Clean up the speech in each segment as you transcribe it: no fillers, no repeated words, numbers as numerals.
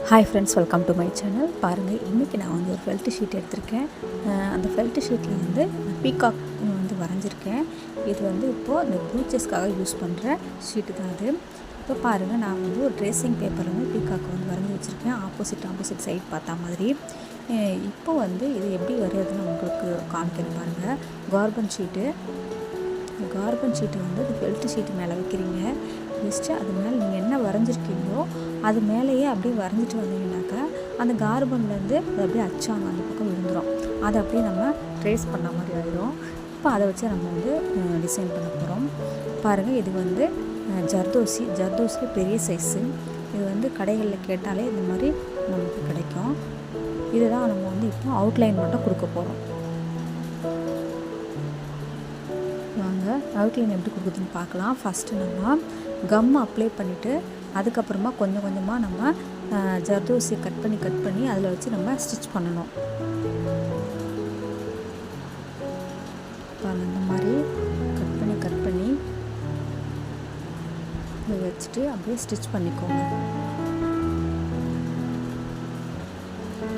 Hi friends, welcome to my channel. பாருங்கள், இன்றைக்கி நான் வந்து ஒரு ஃபெல்ட் ஷீட் எடுத்திருக்கேன். அந்த ஃபெல்ட் ஷீட்டில் வந்து பீகாக் வந்து வரைஞ்சிருக்கேன். இது வந்து இப்போது இந்த ப்ளூச்சஸ்க்காக யூஸ் பண்ணுற ஷீட்டு தான் அது. இப்போ பாருங்கள், நான் வந்து ஒரு ட்ரேசிங் பேப்பரில் வந்து பீகாக் வந்து வரைஞ்சி வச்சுருக்கேன், ஆப்போசிட் சைட் பார்த்தா மாதிரி. இப்போ வந்து இது எப்படி வரைகிறதுன்னு உங்களுக்கு காமிக்கிறேன் பாருங்கள். கார்பன் ஷீட்டு வந்து இது ஃபெல்ட் ஷீட்டு மேலே வைக்கிறீங்க. வச்சுட்டு அது மேலே நீங்கள் என்ன வரைஞ்சிருக்கீங்களோ அது மேலேயே அப்படியே வரைஞ்சிட்டு வந்தீங்கன்னாக்கா அந்த கார்பன்லேருந்து அது அப்படியே அச்சாங்க அந்த பக்கம் விழுந்துடும். அதை அப்படியே நம்ம ட்ரேஸ் பண்ண மாதிரி ஆகிடும். இப்போ அதை வச்சு நம்ம வந்து டிசைன் பண்ண போகிறோம். பாருங்கள், இது வந்து ஜர்தோசி பெரிய சைஸு. இது வந்து கடைகளில் கேட்டாலே இந்த மாதிரி நமக்கு கிடைக்கும். இதுதான் நம்ம வந்து இப்போ அவுட்லைன் மட்டும் கொடுக்க போகிறோம். வாங்க, அவுட்லைன் எப்படி கொடுக்குதுன்னு பார்க்கலாம். ஃபஸ்ட்டு நம்ம கம் அப்ளை பண்ணிவிட்டு அதுக்கப்புறமா கொஞ்சம் கொஞ்சமாக நம்ம ஜர்தோசி கட் பண்ணி அதில் வச்சு நம்ம ஸ்டிச் பண்ணணும். இந்த மாதிரி கட் பண்ணி இதை வச்சுட்டு அப்படியே ஸ்டிச் பண்ணிக்கோங்க.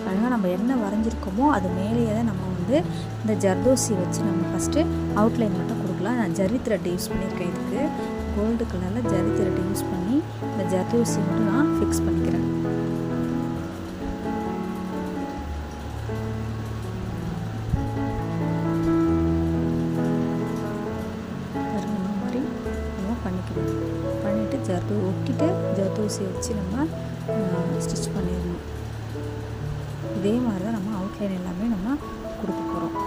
அதனால் நம்ம என்ன வரைஞ்சிருக்கோமோ அது மேலேயே தான் நம்ம வந்து இந்த ஜர்தோசி வச்சு நம்ம ஃபஸ்ட்டு அவுட்லைன் மட்டும் கொடுக்கலாம். நான் ஜரி த்ரெட் யூஸ் பண்ணியிருக்கேன். இதுக்கு கோல்டு கலரில் ஜரி த்ரெட் யூஸ் பண்ணி இந்த ஜர்தோசி மட்டும் நான் ஃபிக்ஸ் பண்ணிக்கிறேன். இந்த மாதிரி நம்ம பண்ணிவிட்டு ஒட்டிட்டு ஜர்தோசி வச்சு நம்ம ஸ்டிச் பண்ணிடணும். இதே மாதிரி தான் நம்ம அவுட்லைன் எல்லாமே நம்ம கொடுக்க போகிறோம்.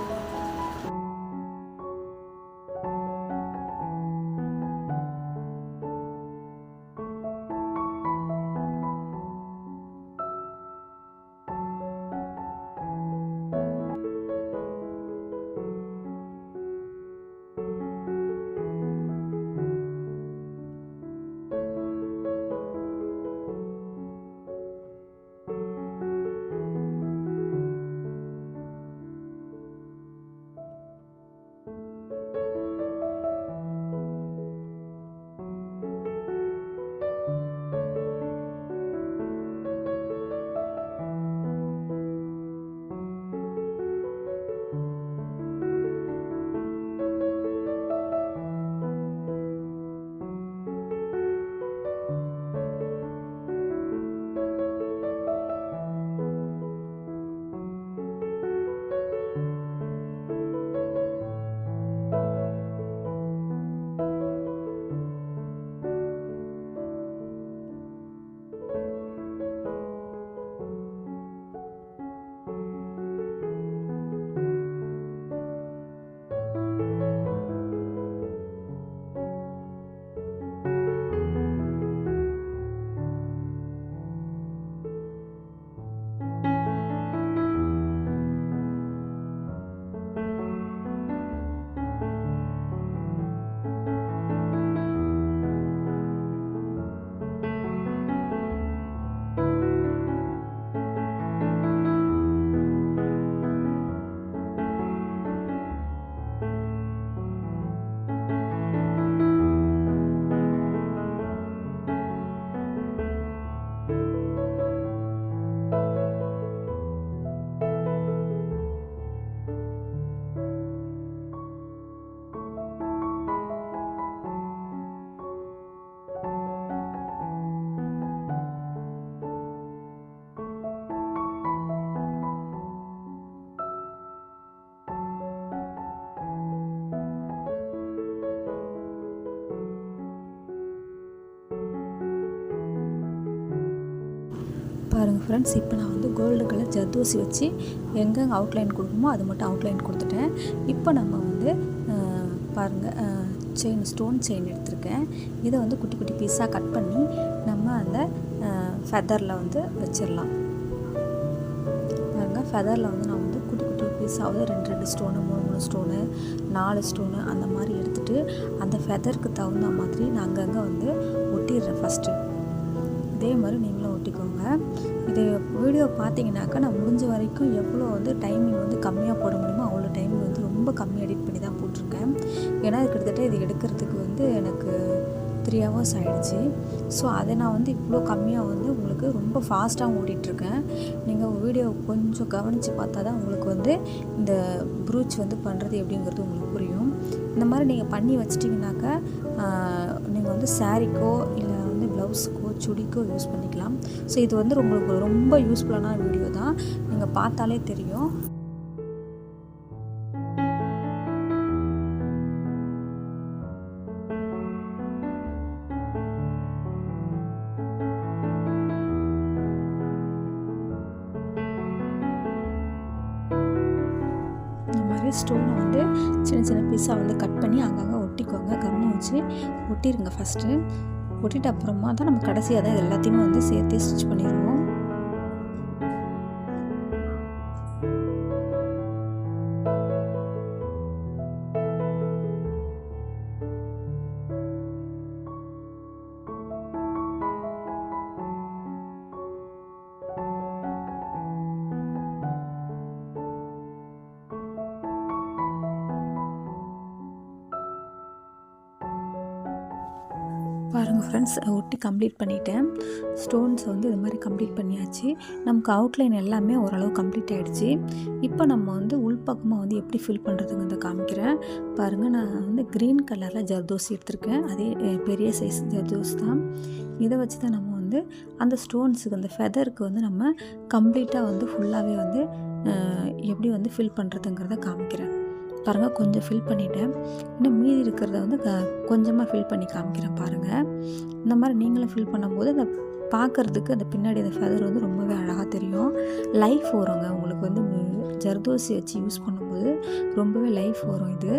பாருங்கள் ஃப்ரெண்ட்ஸ், இப்போ நான் வந்து கோல்டு கலர் ஜர்தோசி வச்சு எங்கெங்கே அவுட்லைன் கொடுக்குமோ அது மட்டும் அவுட்லைன் கொடுத்துட்டேன். இப்போ நம்ம வந்து பாருங்கள், ஸ்டோன் செயின் எடுத்திருக்கேன். இதை வந்து குட்டி குட்டி பீஸாக கட் பண்ணி நம்ம அந்த ஃபெதரில் வந்து வச்சிடலாம். பாருங்கள், ஃபெதரில் வந்து நான் வந்து குட்டி குட்டி பீஸாவது 2 ஸ்டோனு 3 ஸ்டோனு 4 ஸ்டோனு அந்த மாதிரி எடுத்துகிட்டு அந்த ஃபெதருக்கு தகுந்த மாதிரி நான் அங்கங்கே வந்து ஒட்டிடுறேன். ஃபஸ்ட்டு இதே மாதிரி நீங்களும் ஒட்டிக்கோங்க. இது வீடியோ பார்த்தீங்கன்னாக்கா நான் முடிஞ்ச வரைக்கும் எவ்வளோ வந்து டைமிங் வந்து கம்மியாக போட முடியுமோ அவ்வளோ டைமிங் வந்து ரொம்ப கம்மி எடிட் பண்ணி தான் போட்டிருக்கேன். ஏன்னா கிட்டத்தட்ட இது எடுக்கிறதுக்கு வந்து எனக்கு 3 ஹவர்ஸ் ஆகிடுச்சு. ஸோ அதை நான் வந்து இவ்வளோ கம்மியாக வந்து உங்களுக்கு ரொம்ப ஃபாஸ்ட்டாக ஓட்டிகிட்ருக்கேன். நீங்கள் வீடியோ கொஞ்சம் கவனித்து பார்த்தா தான் உங்களுக்கு வந்து இந்த ப்ரூச் வந்து பண்ணுறது எப்படிங்கிறது உங்களுக்கு புரியும். இந்த மாதிரி நீங்கள் பண்ணி வச்சிட்டிங்கனாக்கா நீங்கள் வந்து சாரீக்கோ இல்லை வந்து ப்ளவுஸுக்கோ சுடிக்கோ யூஸ் பண்ணிக்கலாம். ஸோ இது வந்து உங்களுக்கு ரொம்ப யூஸ்ஃபுல்லான வீடியோ தான், நீங்கள் பார்த்தாலே தெரியும். ஸ்டோனை வந்து சின்ன சின்ன பீஸாக வந்து கட் பண்ணி அங்கங்கே ஒட்டிக்கோங்க. கம்முன்னு வச்சு ஒட்டிடுங்க ஃபஸ்ட்டு. ஒட்டிட்டு அப்புறமா தான் நம்ம கடைசியாக தான் எல்லாத்தையுமே வந்து சேர்த்தே ஸ்டிச் பண்ணிடுவோம். பாருங்கள் ஃப்ரெண்ட்ஸ், ஒட்டி கம்ப்ளீட் பண்ணிட்டேன். ஸ்டோன்ஸ் வந்து இது மாதிரி கம்ப்ளீட் பண்ணியாச்சு. நமக்கு அவுட்லைன் எல்லாமே ஓரளவு கம்ப்ளீட் ஆகிடுச்சு. இப்போ நம்ம வந்து உள்பக்கமாக வந்து எப்படி ஃபில் பண்ணுறதுங்கிறத காமிக்கிறேன். பாருங்கள், நான் வந்து க்ரீன் கலரில் ஜர்தோசி எடுத்திருக்கேன். அதே பெரிய சைஸ் ஜர்தோஸ் தான். இதை வச்சு தான் நம்ம வந்து அந்த ஸ்டோன்ஸுக்கு அந்த ஃபெதருக்கு வந்து நம்ம கம்ப்ளீட்டாக வந்து ஃபுல்லாகவே வந்து எப்படி வந்து ஃபில் பண்ணுறதுங்கிறத காமிக்கிறேன். பாருங்கள், கொஞ்சம் ஃபில் பண்ணிவிட்டேன். இன்னும் மீதி இருக்கிறத வந்து கொஞ்சமாக ஃபில் பண்ணி காமிக்கிறேன். பாருங்கள், இந்த மாதிரி நீங்களும் ஃபில் பண்ணும்போது அந்த பார்க்குறதுக்கு அந்த பின்னாடி அந்த ஃபெதர் வந்து ரொம்பவே அழகாக தெரியும். லைஃப் வருங்க உங்களுக்கு வந்து ஜர்தோசி வச்சு யூஸ் பண்ணும்போது ரொம்பவே லைஃப் வரும். இது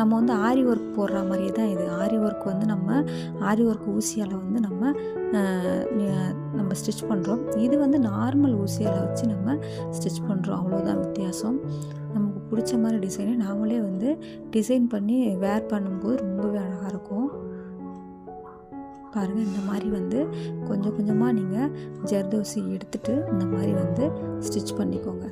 நம்ம வந்து ஆரி ஒர்க் போடுற மாதிரியே தான் இது. ஆரி ஒர்க் வந்து நம்ம ஆரி ஒர்க் ஊசியால் வந்து நம்ம ஸ்டிச் பண்ணுறோம். இது வந்து நார்மல் ஊசியால் வச்சு நம்ம ஸ்டிச் பண்ணுறோம். அவ்வளோதான் வித்தியாசம். நமக்கு பிடிச்ச மாதிரி டிசைனை நாமளே வந்து டிசைன் பண்ணி வேர் பண்ணும்போது ரொம்பவே அழகாக இருக்கும். பாருங்கள், இந்த மாதிரி வந்து கொஞ்சம் கொஞ்சமாக நீங்கள் ஜர்தோசி எடுத்துகிட்டு இந்த மாதிரி வந்து ஸ்டிச் பண்ணிக்கோங்க.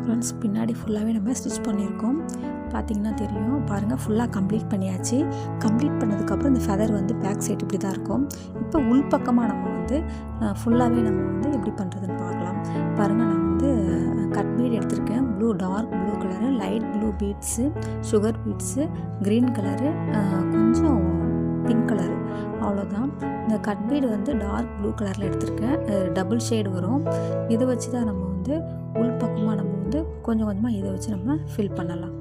ஃப்ரெண்ட்ஸ், பின்னாடி ஃபுல்லாகவே நம்ம ஸ்டிச் பண்ணியிருக்கோம். பார்த்திங்கன்னா தெரியும். பாருங்கள், ஃபுல்லாக கம்ப்ளீட் பண்ணியாச்சு. கம்ப்ளீட் பண்ணதுக்கப்புறம் இந்த ஃபெதர் வந்து பேக் சைடு இப்படி தான் இருக்கும். இப்போ உள்பக்கமாக நம்ம வந்து ஃபுல்லாகவே நம்ம வந்து எப்படி பண்ணுறதுன்னு பார்க்கலாம். பாருங்கள், நான் வந்து கட் பீட் எடுத்திருக்கேன். Dark blue colour, light blue beads, sugar beads, green colour, கொஞ்சம் பிங்க் கலரு, அவ்வளோதான். இந்த கட் பீடு வந்து டார்க் ப்ளூ கலரில் எடுத்திருக்கேன். டபுள் ஷேடு வரும். இதை வச்சு தான் நம்ம வந்து உள் பக்கமாக நம்ம வந்து கொஞ்சம் கொஞ்சமாக இதை வச்சு நம்ம ஃபில் பண்ணலாம்.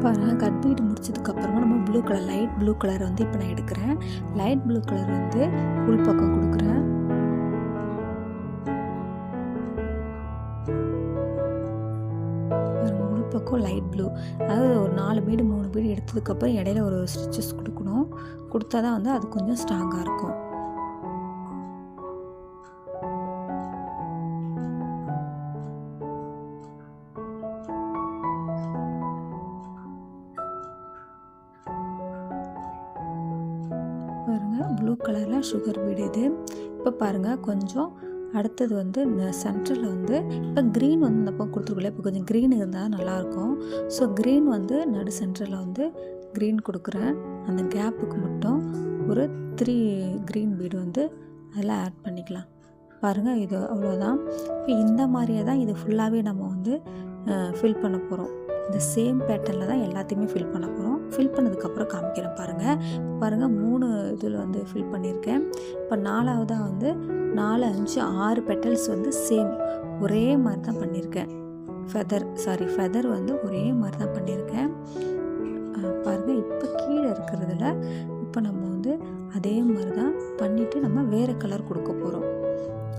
பாருங்கள், கட் பீடு முடிச்சதுக்கப்புறமா நம்ம blue colour, light blue colour வந்து இப்போ நான் எடுக்கிறேன். லைட் ப்ளூ கலர் வந்து உள் பக்கம் கொடுக்குறேன். உள் பக்கம் லைட் ப்ளூ, அதாவது ஒரு 4 பீடு 3 பீடு எடுத்ததுக்கப்புறம் இடையில ஒரு ஸ்டிச்சஸ் கொடுக்கணும். கொடுத்தா தான் வந்து அது கொஞ்சம் ஸ்ட்ராங்காக இருக்கும். பாருங்கள், ப்ளூ கலரில் சுகர் பீடு இது. இப்போ பாருங்கள், கொஞ்சம் அடுத்தது வந்து இந்த சென்டரில் வந்து இப்போ க்ரீன் வந்து இந்த பக்கம் கொடுத்துருக்கல, இப்போ கொஞ்சம் க்ரீன் இருந்தால் நல்லாயிருக்கும். ஸோ க்ரீன் வந்து நடு சென்டரில் வந்து க்ரீன் கொடுக்குறேன். அந்த கேப்புக்கு மட்டும் ஒரு 3 க்ரீன் பீடு வந்து அதில் ஆட் பண்ணிக்கலாம். பாருங்கள், இது அவ்வளோதான். இப்போ இந்த மாதிரியே தான் இது ஃபுல்லாகவே நம்ம வந்து ஃபில் பண்ண போகிறோம். இந்த சேம் பேட்டர்னில் தான் எல்லாத்தையுமே ஃபில் பண்ண போகிறோம். ஃபில் பண்ணதுக்கப்புறம் காமிக்கிறேன் பாருங்கள். பாருங்கள், 3 இதில் வந்து ஃபில் பண்ணியிருக்கேன். இப்போ 4வதாக வந்து 4, 5, 6 பெட்டல்ஸ் வந்து சேம் ஒரே மாதிரி தான் பண்ணியிருக்கேன். ஃபெதர் வந்து ஒரே மாதிரி தான் பண்ணியிருக்கேன். பாருங்கள், இப்போ கீழே இருக்கிறதுல இப்போ நம்ம வந்து அதே மாதிரி தான் பண்ணிவிட்டு நம்ம வேறு கலர் கொடுக்க போகிறோம்.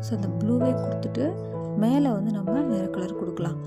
ஸோ அந்த ப்ளூவே கொடுத்துட்டு மேலே வந்து நம்ம வேறு கலர் கொடுக்கலாம்.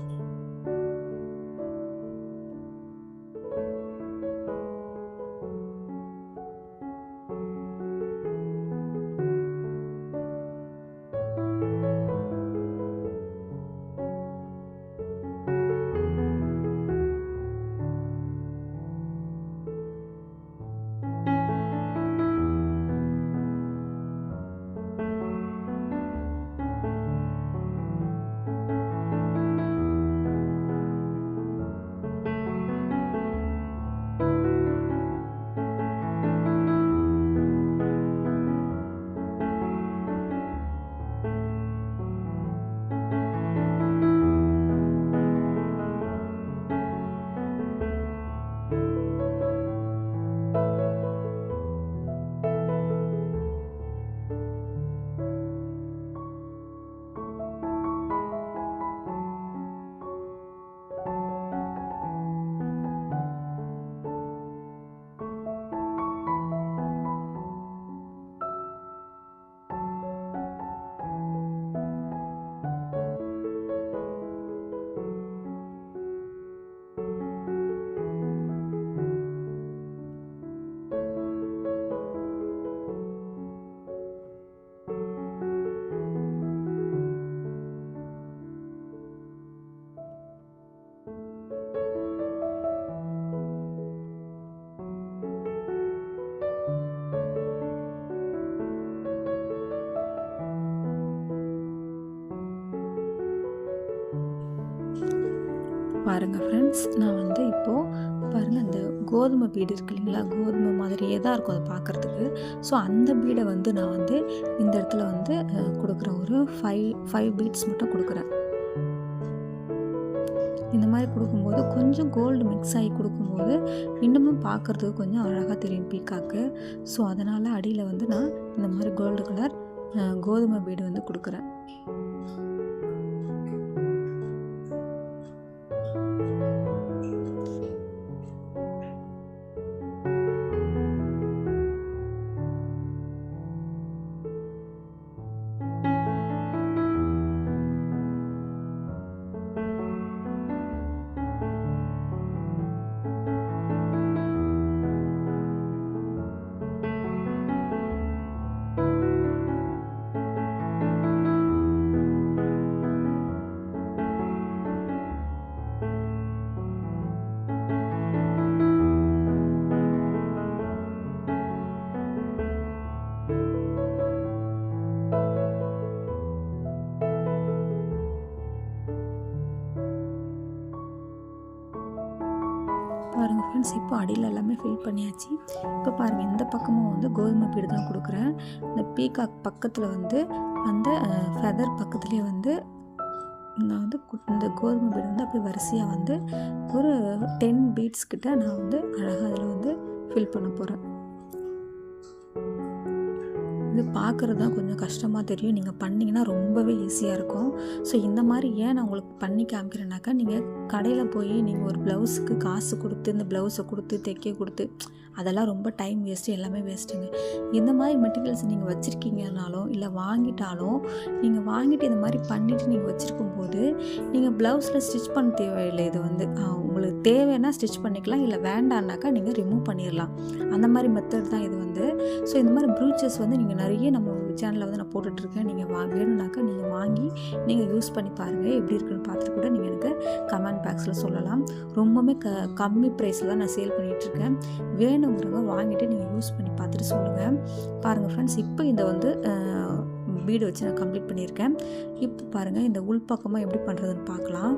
பாருங்கள் ஃப்ரெண்ட்ஸ், நான் வந்து இப்போது பாருங்கள் அந்த கோதுமை பீடு இருக்கு இல்லைங்களா, கோதுமை மாதிரியே தான் இருக்கும் அதை பார்க்குறதுக்கு. ஸோ அந்த பீடை வந்து நான் வந்து இந்த இடத்துல வந்து கொடுக்குறேன். ஒரு ஃபைவ் பீட்ஸ் மட்டும் கொடுக்குறேன். இந்த மாதிரி கொடுக்கும்போது கொஞ்சம் கோல்டு மிக்ஸ் ஆகி கொடுக்கும்போது இன்னமும் பார்க்குறதுக்கு கொஞ்சம் அழகாக தெரியும் பீகாக்கு. ஸோ அதனால் அடியில் வந்து நான் இந்த மாதிரி கோல்டு கலர் கோதுமை பீடு வந்து கொடுக்குறேன். பாருங்கள் ஃப்ரெண்ட்ஸ், இப்போ அடியில் எல்லாமே ஃபில் பண்ணியாச்சு. இப்போ பாருங்கள், இந்த பக்கமும் வந்து கோதுமை பீடு தான் கொடுக்குறேன். இந்த பீகாக் பக்கத்தில் வந்து அந்த ஃபெதர் பக்கத்துலேயே வந்து நான் வந்து இந்த கோதுமை பீடு வந்து அப்படியே வரிசையாக வந்து ஒரு 10 பீட்ஸ் கிட்ட நான் வந்து அழகாக அதில் வந்து ஃபில் பண்ண போகிறேன். இது பார்க்குறது தான் கொஞ்சம் கஷ்டமாக தெரியும். நீங்கள் பண்ணிங்கன்னா ரொம்பவே ஈஸியாக இருக்கும். ஸோ இந்த மாதிரி ஏன் நான் உங்களுக்கு பண்ணி காமிக்கிறேன்னாக்கா, நீங்கள் கடையில் போய் நீங்கள் ஒரு ப்ளவுஸுக்கு காசு கொடுத்து இந்த ப்ளவுஸை கொடுத்து தைக்க கொடுத்து அதெல்லாம் ரொம்ப டைம் வேஸ்ட்டு, எல்லாமே வேஸ்ட்டுங்க. இந்த மாதிரி மெட்டீரியல்ஸ் நீங்கள் வச்சுருக்கீங்கனாலும் இல்லை வாங்கிட்டாலும் நீங்கள் வாங்கிட்டு இந்த மாதிரி பண்ணிவிட்டு நீங்கள் வச்சுருக்கும்போது நீங்கள் ப்ளவுஸில் ஸ்டிச் பண்ண தேவையில்லை. இது வந்து உங்களுக்கு தேவைன்னா ஸ்டிச் பண்ணிக்கலாம், இல்லை வேண்டான்னாக்கா நீங்கள் ரிமூவ் பண்ணிடலாம். அந்த மாதிரி மெத்தட் தான் இது வந்து. ஸோ இந்த மாதிரி ப்ரூச்சஸ் வந்து நீங்கள் நிறைய நம்ம சேனலில் வந்து நான் போட்டுட்ருக்கேன். நீங்கள் வேணும்னாக்கா நீங்கள் வாங்கி நீங்கள் யூஸ் பண்ணி பாருங்கள். எப்படி இருக்குன்னு பார்த்துட்டு கூட நீங்கள் எனக்கு கமெண்ட் பாக்ஸில் சொல்லலாம். ரொம்பவுமே கம்மி ப்ரைஸில் தான் நான் சேல் பண்ணிகிட்ருக்கேன். வேணுங்கிறவங்க வாங்கிட்டு நீங்கள் யூஸ் பண்ணி பார்த்துட்டு சொல்லுங்கள். பாருங்கள் ஃப்ரெண்ட்ஸ், இப்போ இந்த வந்து பீடு வச்சு நான் கம்ப்ளீட் பண்ணியிருக்கேன். இப்போ பாருங்கள், இந்த உள்பக்கமாக எப்படி பண்ணுறதுன்னு பார்க்கலாம்.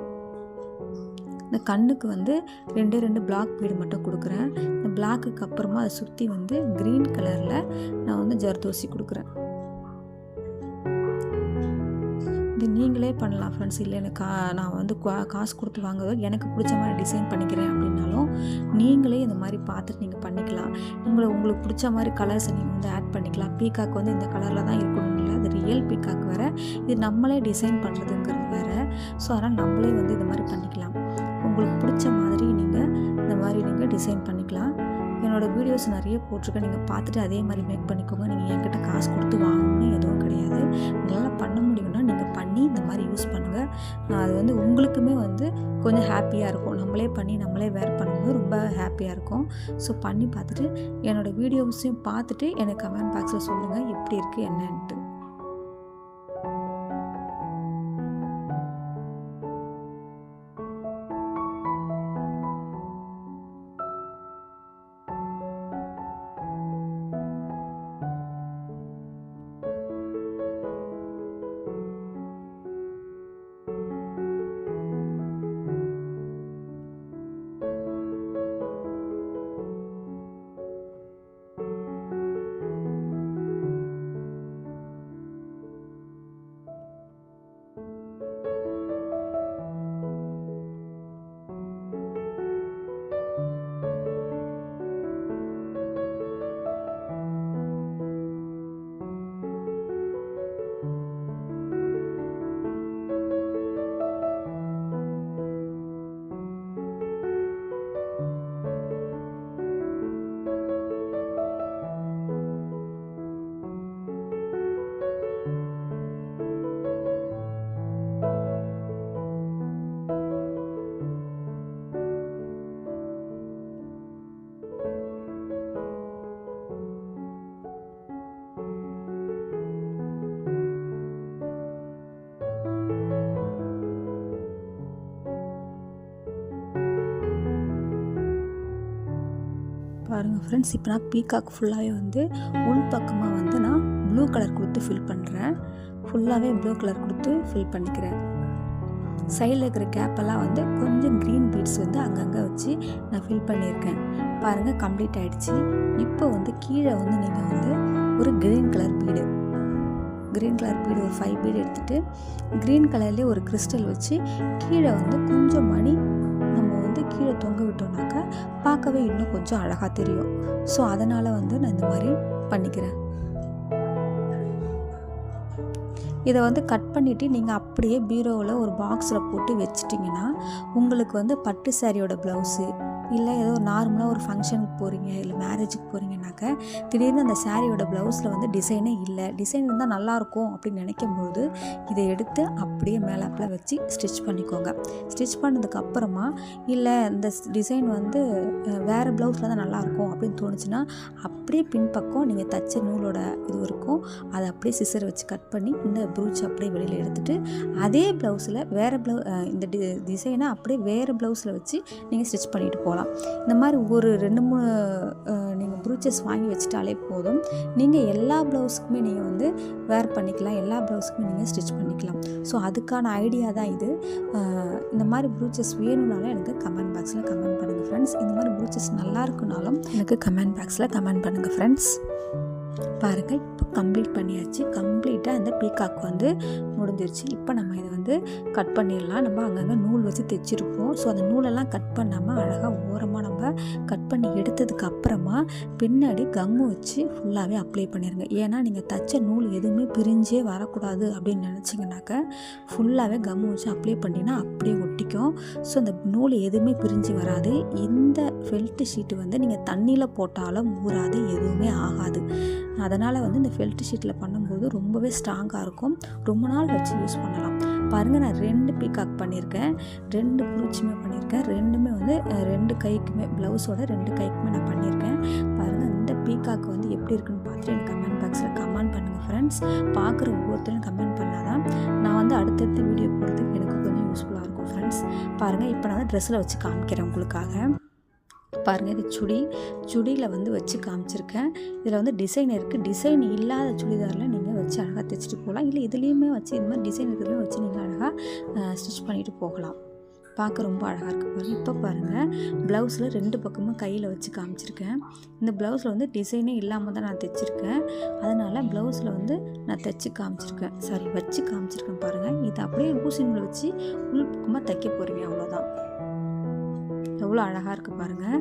இந்த கண்ணுக்கு வந்து 2 பிளாக் பீடு மட்டும் கொடுக்குறேன். இந்த பிளாக்குக்கு அப்புறமா அதை சுற்றி வந்து க்ரீன் கலரில் நான் வந்து ஜர்தோசி கொடுக்குறேன். இது நீங்களே பண்ணலாம் ஃப்ரெண்ட்ஸ். இல்லை எனக்கு நான் வந்து காசு கொடுத்து வாங்குறதோ எனக்கு பிடிச்ச மாதிரி டிசைன் பண்ணிக்கிறேன் அப்படின்னாலும் நீங்களே இந்த மாதிரி பார்த்துட்டு நீங்கள் பண்ணிக்கலாம். உங்களுக்கு பிடிச்ச மாதிரி கலர்ஸை நீங்கள் வந்து ஆட் பண்ணிக்கலாம். பீகாக் வந்து இந்த கலரில் தான் இருக்கணும் இல்லை, அது ரியல் பீகாக் வேறு, இது நம்மளே டிசைன் பண்ணுறதுங்கிறது வேறு. ஸோ அதனால் நம்மளே வந்து இந்த மாதிரி பண்ணிக்கலாம். உங்களுக்கு பிடிச்ச மாதிரி நீங்கள் இந்த மாதிரி நீங்கள் டிசைன் பண்ணிக்கலாம். என்னோடய வீடியோஸ் நிறைய போட்டிருக்கேன், நீங்கள் பார்த்துட்டு அதே மாதிரி மேக் பண்ணிக்கோங்க. நீங்கள் என்கிட்ட காசு கொடுத்து வாங்கணும்னு எதுவும் கிடையாது. உங்களால் பண்ண முடியும்னா நீங்கள் பண்ணி இந்த மாதிரி யூஸ் பண்ணுங்கள். அது வந்து உங்களுக்குமே வந்து கொஞ்சம் ஹாப்பியாக இருக்கும். நம்மளே பண்ணி நம்மளே வேர் பண்ணும்போது ரொம்ப ஹாப்பியாக இருக்கும். ஸோ பண்ணி பார்த்துட்டு என்னோடய வீடியோஸையும் பார்த்துட்டு எனக்கு கமெண்ட் பாக்ஸில் சொல்லுங்கள் எப்படி இருக்குது என்னன்ட்டு. பாருங்கள் ஃப்ரெண்ட்ஸ், இப்போ நான் பீகாக் ஃபுல்லாகவே வந்து உள் பக்கமாக வந்து நான் ப்ளூ கலர் கொடுத்து ஃபில் பண்ணுறேன். ஃபுல்லாகவே ப்ளூ கலர் கொடுத்து ஃபில் பண்ணிக்கிறேன். சைடில் இருக்கிற கேப்பெல்லாம் வந்து கொஞ்சம் க்ரீன் பீட்ஸ் வந்து அங்கங்கே வச்சு நான் ஃபில் பண்ணியிருக்கேன். பாருங்கள் கம்ப்ளீட் ஆகிடுச்சு. இப்போ வந்து கீழே வந்து நீங்கள் வந்து ஒரு க்ரீன் கலர் பீடு ஒரு 5 பீடு எடுத்துகிட்டு க்ரீன் கலர்லேயே ஒரு கிறிஸ்டல் வச்சு கீழே வந்து கொஞ்சம் மணி நம்ம வந்து கீழே தொங்க விட்டோம்னாக்கா பார்க்கவே இன்னும் கொஞ்சம் அழகாக தெரியும். ஸோ அதனால் வந்து நான் இந்த மாதிரி பண்ணிக்கிறேன். இதை வந்து கட் பண்ணிவிட்டு நீங்கள் அப்படியே பீரோவில் ஒரு பாக்ஸில் போட்டு வச்சிட்டிங்கன்னா உங்களுக்கு வந்து பட்டு சாரியோட ப்ளவுஸு இல்லை ஏதோ நார்மலாக ஒரு ஃபங்க்ஷனுக்கு போகிறீங்க இல்லை மேரேஜுக்கு போகிறீங்கனாக்க திடீர்னு அந்த சாரியோட ப்ளவுஸில் வந்து டிசைனே இல்லை, டிசைன் இருந்தால் நல்லாயிருக்கும் அப்படின்னு நினைக்கும்போது இதை எடுத்து அப்படியே மேலாப்பில் வச்சு ஸ்டிச் பண்ணிக்கோங்க. ஸ்டிச் பண்ணதுக்கப்புறமா இல்லை இந்த டிசைன் வந்து வேறு ப்ளவுஸில் தான் நல்லாயிருக்கும் அப்படின்னு தோணுச்சுன்னா அப்படியே பின்பக்கம் நீங்கள் தச்ச நூலோட இது இருக்கும், அதை அப்படியே சிசர் வச்சு கட் பண்ணி இந்த ப்ரூச் அப்படியே வெளியில் எடுத்துகிட்டு அதே ப்ளவுஸில் வேறு இந்த டிசைனை அப்படியே வேறு ப்ளவுஸில் வச்சு நீங்கள் ஸ்டிச் பண்ணிட்டு போகலாம். இந்த மாதிரி ஒரு 2-3 நீங்கள் ப்ரூச்சஸ் வாங்கி வச்சிட்டாலே போதும். நீங்கள் எல்லா ப்ளவுஸுக்குமே நீங்கள் வந்து வேர் பண்ணிக்கலாம், எல்லா ப்ளவுஸுக்குமே நீங்கள் ஸ்டிச் பண்ணிக்கலாம். ஸோ அதுக்கான ஐடியா தான் இது. இந்த மாதிரி ப்ரூச்சஸ் வேணும்னாலும் எனக்கு கமெண்ட் பாக்ஸில் கமெண்ட் பண்ணுங்கள் ஃப்ரெண்ட்ஸ். இந்த மாதிரி ப்ரூச்சஸ் நல்லா இருக்குனாலும் எனக்கு கமெண்ட் பாக்ஸில் கமெண்ட் பண்ணுங்கள் ஃப்ரெண்ட்ஸ். பாருங்கள் இப்போ கம்ப்ளீட் பண்ணியாச்சு. கம்ப்ளீட்டாக இந்த பீகாக் வந்து முடிஞ்சிருச்சு. இப்போ நம்ம இதை வந்து கட் பண்ணிடலாம். நம்ம அங்கங்கே நூல் வச்சு தைச்சிருப்போம். ஸோ அந்த நூலெல்லாம் கட் பண்ணாமல் அழகாக ஓரமாக நம்ம கட் பண்ணி எடுத்ததுக்கு அப்புறமா பின்னாடி கம்மு வச்சு ஃபுல்லாகவே அப்ளை பண்ணிடுங்க. ஏன்னா நீங்கள் தைச்ச நூல் எதுவுமே பிரிஞ்சே வரக்கூடாது அப்படின்னு நினச்சிங்கனாக்க ஃபுல்லாகவே கம்மு வச்சு அப்ளை பண்ணினா அப்படியே ஒட்டிக்கும். ஸோ அந்த நூல் எதுவுமே பிரிஞ்சு வராது. இந்த ஃபெல்ட் ஷீட்டு வந்து நீங்கள் தண்ணியில் போட்டாலும் ஊறாது, எதுவுமே ஆகாது. அதனால் வந்து இந்த ஃபெல்ட் ஷீட்டில் பண்ணும்போது ரொம்பவே ஸ்ட்ராங்காக இருக்கும், ரொம்ப நாள் வச்சு யூஸ் பண்ணலாம். பாருங்கள் நான் 2 பீகாக் பண்ணியிருக்கேன், 2 ப்ரூச்சுமே பண்ணியிருக்கேன். ரெண்டுமே வந்து 2 கைக்குமே ப்ளவுஸோட 2 கைக்குமே நான் பண்ணியிருக்கேன். பாருங்கள் இந்த பீகாக் வந்து எப்படி இருக்குன்னு பார்த்துட்டு எனக்கு கமெண்ட் பாக்ஸில் கமெண்ட் பண்ணுங்கள் ஃப்ரெண்ட்ஸ். பார்க்குற ஒவ்வொருத்தரும் கமெண்ட் பண்ணால் தான் நான் வந்து அடுத்தடுத்து வீடியோ போடுறதுக்கு எனக்கு கொஞ்சம் யூஸ்ஃபுல்லாக இருக்கும் ஃப்ரெண்ட்ஸ். பாருங்கள் இப்போ நான் ட்ரெஸ்ஸில் வச்சு காமிக்கிறேன் உங்களுக்காக. பாருங்கள் இது சுடியில் வந்து வச்சு காமிச்சிருக்கேன். இதில் வந்து டிசைன் இருக்குது. டிசைன் இல்லாத சுடிதாரில் நீங்கள் வச்சு அழகாக தைச்சிட்டு போகலாம். இல்லை இதுலேயுமே வச்சு இந்த மாதிரி டிசைன் இருக்கிறதுலையும் வச்சு நீங்கள் அழகாக ஸ்டிச் பண்ணிவிட்டு போகலாம். பார்க்க ரொம்ப அழகாக இருக்குது பாருங்கள். இப்போ பாருங்கள் ப்ளவுஸில் 2 பக்கமும் கையில் வச்சு காமிச்சிருக்கேன். இந்த ப்ளவுஸில் வந்து டிசைனே இல்லாமல் தான் நான் தைச்சிருக்கேன். அதனால் ப்ளவுஸில் வந்து நான் வச்சு காமிச்சிருக்கேன் பாருங்கள். இதை அப்படியே ஊசி நூல் வச்சு உள் பக்கமாக தைக்க போகிறீங்க, அவ்வளோதான். எவ்வளோ அழகாக இருக்குது பாருங்கள்.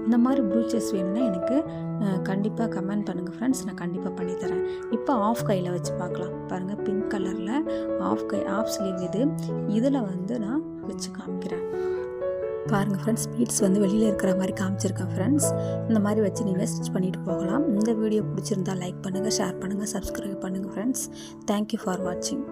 இந்த மாதிரி ப்ரூச்சஸ் வேணும்னா எனக்கு கண்டிப்பாக கமெண்ட் பண்ணுங்கள் ஃப்ரெண்ட்ஸ், நான் கண்டிப்பாக பண்ணித்தரேன். இப்போ ஆஃப் கையில் வச்சு பார்க்கலாம். பாருங்கள் பிங்க் கலரில் ஆஃப் ஸ்லீவ் இதில் வந்து நான் வச்சு காமிக்கிறேன். பாருங்கள் ஃப்ரெண்ட்ஸ், பீட்ஸ் வந்து வெளியில் இருக்கிற மாதிரி காமிச்சிருக்கேன் ஃப்ரெண்ட்ஸ். இந்த மாதிரி வச்சு நீங்கள் ஸ்டிச் பண்ணிட்டு போகலாம். இந்த வீடியோ பிடிச்சிருந்தா லைக் பண்ணுங்கள், ஷேர் பண்ணுங்கள், சப்ஸ்கிரைப் பண்ணுங்கள் ஃப்ரெண்ட்ஸ். தேங்க்யூ ஃபார் வாட்சிங்.